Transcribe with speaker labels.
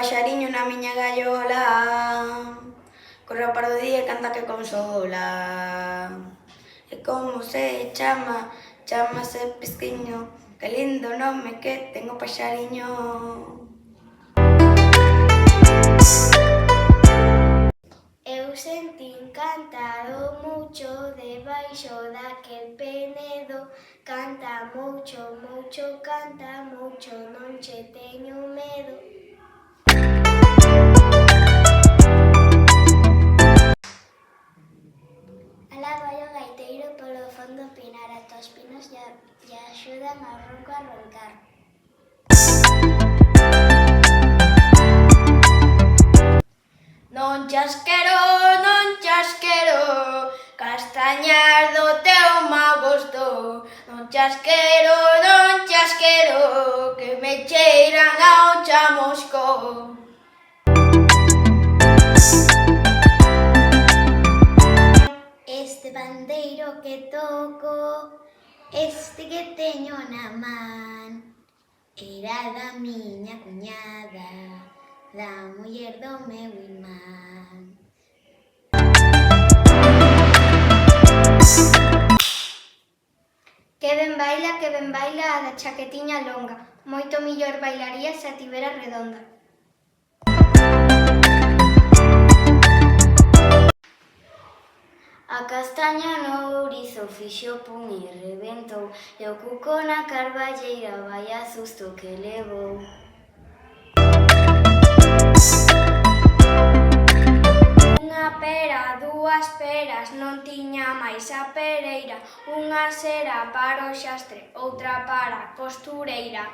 Speaker 1: paxariño na miña gaiola, corre ao par do día e canta que consola. E como se chama? Chámase Pisquiño, que lindo nome que ten o paxariño.
Speaker 2: Eu sentín cantado mucho debaixo daquel penedo. Canta moucho, moucho, canta moucho, non che teño medo. Alá vai o gaiteiro polo fondo pinar, ata os pinos lle axudan ao ronco a roncar.
Speaker 1: Non chasquero, castañas do teu mau gosto. Non chasquero, que me cheiran ao chamusco.
Speaker 2: Este pandeiro que toco, este que teño na man, era da miña cuñada, da muller do meu irmán.
Speaker 3: Que ben baila a da chaquetiña longa, moito millor bailaría se a tivera redonda.
Speaker 2: A castaña no ourizo fixo pum e rebentou, e o cuco na carballeira vaia susto que levou.
Speaker 3: Unha pera, dúas peras, non tiña máis a pereira. Unha sera para o xastre, outra para a costureira.